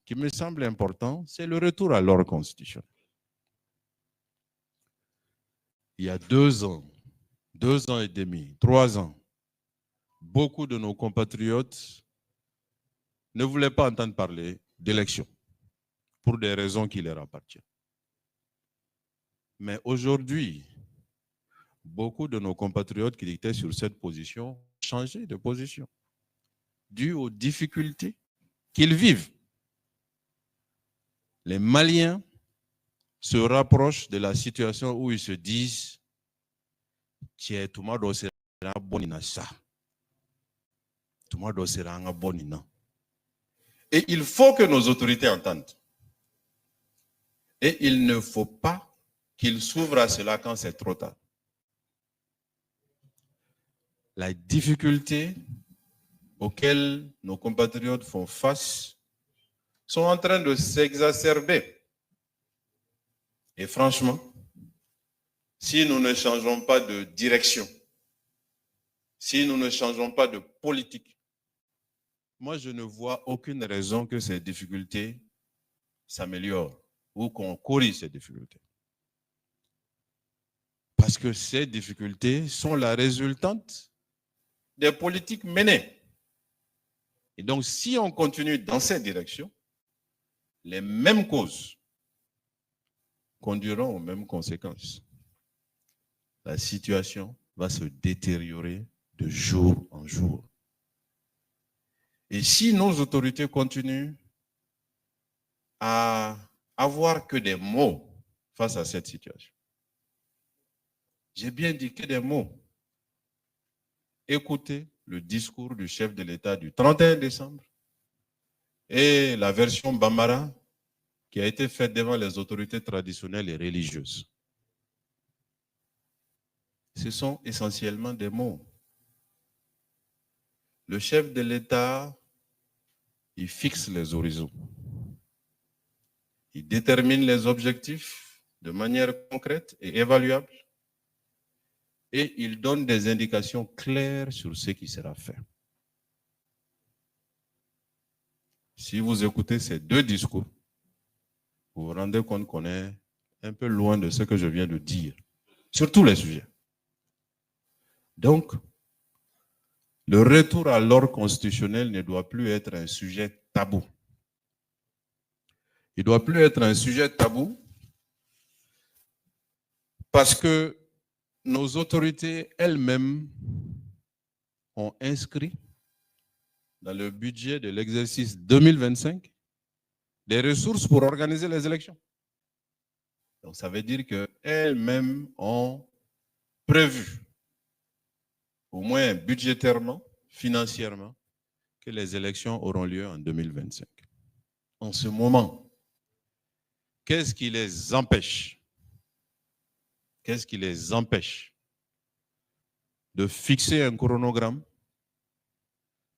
qui me semble important, c'est le retour à l'ordre constitutionnel. Il y a 2 ans, 2 ans et demi, 3 ans, beaucoup de nos compatriotes ne voulaient pas entendre parler d'élections pour des raisons qui leur appartiennent. Mais aujourd'hui, beaucoup de nos compatriotes qui étaient sur cette position ont changé de position dû aux difficultés qu'ils vivent. Les Maliens se rapprochent de la situation où ils se disent et il faut que nos autorités entendent. Et il ne faut pas qu'ils s'ouvrent à cela quand c'est trop tard. La difficulté auxquelles nos compatriotes font face sont en train de s'exacerber. Et franchement, si nous ne changeons pas de direction, si nous ne changeons pas de politique, moi je ne vois aucune raison que ces difficultés s'améliorent ou qu'on corrige ces difficultés. Parce que ces difficultés sont la résultante des politiques menées. Et donc, si on continue dans cette direction, les mêmes causes conduiront aux mêmes conséquences. La situation va se détériorer de jour en jour. Et si nos autorités continuent à avoir que des mots face à cette situation, j'ai bien dit que des mots. Écoutez le discours du chef de l'État du 31 décembre et la version Bambara qui a été faite devant les autorités traditionnelles et religieuses. Ce sont essentiellement des mots. Le chef de l'État, il fixe les horizons. Il détermine les objectifs de manière concrète et évaluable. Et il donne des indications claires sur ce qui sera fait. Si vous écoutez ces 2 discours, vous vous rendez compte qu'on est un peu loin de ce que je viens de dire, sur tous les sujets. Donc, le retour à l'ordre constitutionnel ne doit plus être un sujet tabou. Il ne doit plus être un sujet tabou parce que nos autorités elles-mêmes ont inscrit dans le budget de l'exercice 2025 des ressources pour organiser les élections. Donc ça veut dire qu'elles-mêmes ont prévu, au moins budgétairement, financièrement, que les élections auront lieu en 2025. En ce moment, qu'est-ce qui les empêche? Qu'est-ce qui les empêche de fixer un chronogramme,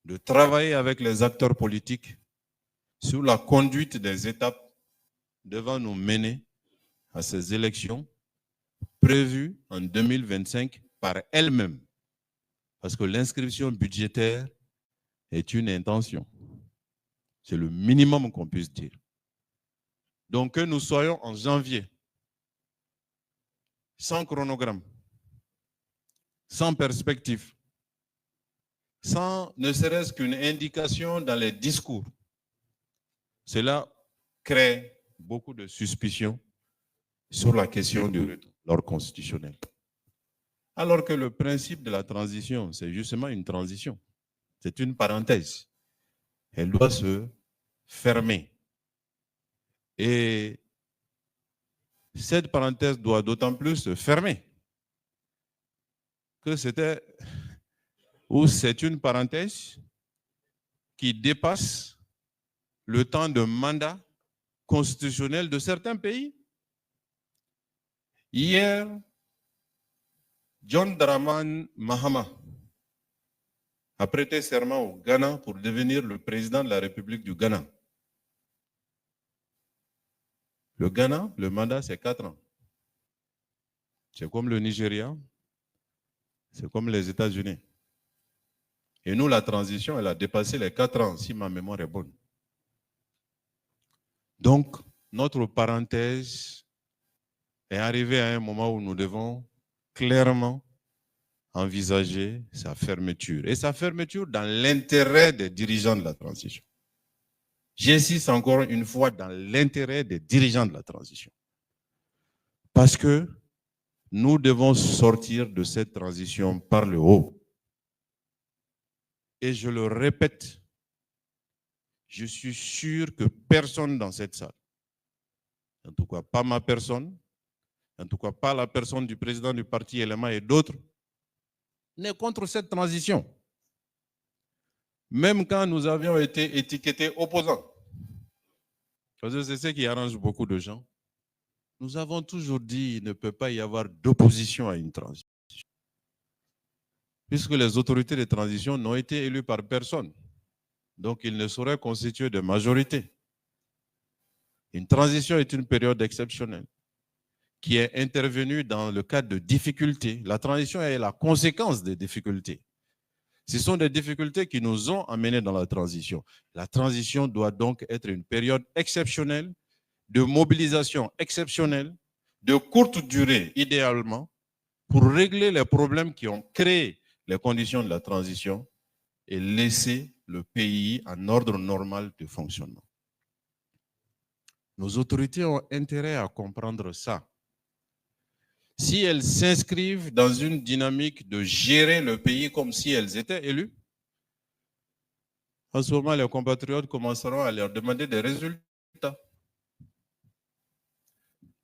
de travailler avec les acteurs politiques sur la conduite des étapes devant nous mener à ces élections prévues en 2025 par elles-mêmes? Parce que l'inscription budgétaire est une intention. C'est le minimum qu'on puisse dire. Donc que nous soyons en janvier, sans chronogramme, sans perspective, sans ne serait-ce qu'une indication dans les discours, cela crée beaucoup de suspicions sur la question de l'ordre constitutionnel. Alors que le principe de la transition, c'est justement une transition. C'est une parenthèse. Elle doit se fermer. Et cette parenthèse doit d'autant plus se fermer que c'est une parenthèse qui dépasse le temps de mandat constitutionnel de certains pays. Hier, John Dramani Mahama a prêté serment au Ghana pour devenir le président de la République du Ghana. Le Ghana, le mandat, c'est 4 ans. C'est comme le Nigeria, c'est comme les États-Unis. Et nous, la transition, elle a dépassé les 4 ans, si ma mémoire est bonne. Donc, notre parenthèse est arrivée à un moment où nous devons clairement envisager sa fermeture. Et sa fermeture dans l'intérêt des dirigeants de la transition. J'insiste encore une fois dans l'intérêt des dirigeants de la transition. Parce que nous devons sortir de cette transition par le haut. Et je le répète, je suis sûr que personne dans cette salle, en tout cas pas ma personne, en tout cas pas la personne du président du parti Elema et d'autres, n'est contre cette transition. Même quand nous avions été étiquetés opposants. Parce que c'est ce qui arrange beaucoup de gens. Nous avons toujours dit qu'il ne peut pas y avoir d'opposition à une transition. Puisque les autorités de transition n'ont été élues par personne. Donc, ils ne sauraient constituer de majorité. Une transition est une période exceptionnelle qui est intervenue dans le cadre de difficultés. La transition est la conséquence des difficultés. Ce sont des difficultés qui nous ont amenés dans la transition. La transition doit donc être une période exceptionnelle, de mobilisation exceptionnelle, de courte durée idéalement, pour régler les problèmes qui ont créé les conditions de la transition et laisser le pays en ordre normal de fonctionnement. Nos autorités ont intérêt à comprendre ça. Si elles s'inscrivent dans une dynamique de gérer le pays comme si elles étaient élues, en ce moment, les compatriotes commenceront à leur demander des résultats.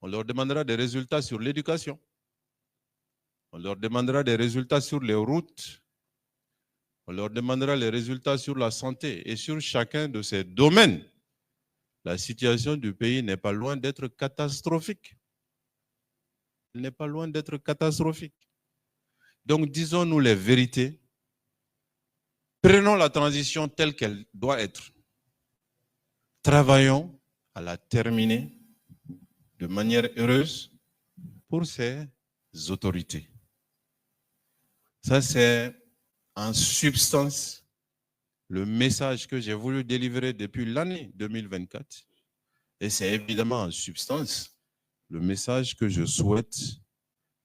On leur demandera des résultats sur l'éducation. On leur demandera des résultats sur les routes. On leur demandera les résultats sur la santé. Et sur chacun de ces domaines, la situation du pays n'est pas loin d'être catastrophique. Elle n'est pas loin d'être catastrophique. Donc, disons-nous les vérités. Prenons la transition telle qu'elle doit être. Travaillons à la terminer de manière heureuse pour ces autorités. Ça, c'est en substance le message que j'ai voulu délivrer depuis l'année 2024. Et c'est évidemment en substance le message que je souhaite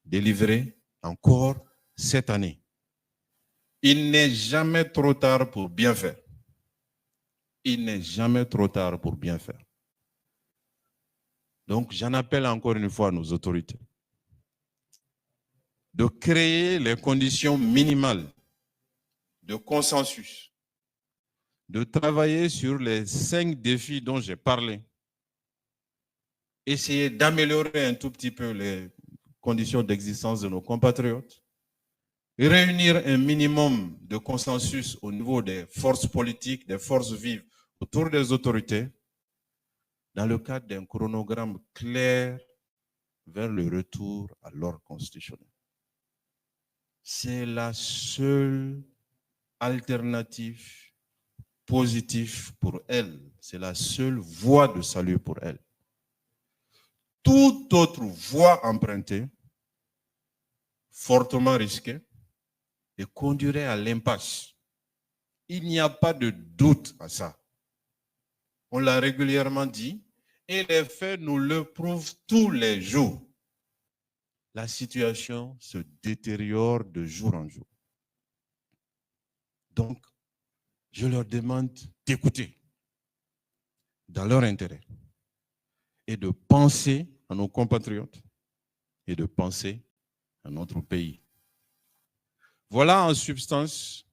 délivrer encore cette année. Il n'est jamais trop tard pour bien faire. Il n'est jamais trop tard pour bien faire. Donc, j'en appelle encore une fois à nos autorités de créer les conditions minimales de consensus, de travailler sur les 5 défis dont j'ai parlé, essayer d'améliorer un tout petit peu les conditions d'existence de nos compatriotes, réunir un minimum de consensus au niveau des forces politiques, des forces vives autour des autorités, dans le cadre d'un chronogramme clair vers le retour à l'ordre constitutionnel. C'est la seule alternative positive pour elle. C'est la seule voie de salut pour elle. Toute autre voie empruntée, fortement risquée, et conduirait à l'impasse. Il n'y a pas de doute à ça. On l'a régulièrement dit, et les faits nous le prouvent tous les jours. La situation se détériore de jour en jour. Donc, je leur demande d'écouter dans leur intérêt et de penser à nos compatriotes et de penser à notre pays. Voilà en substance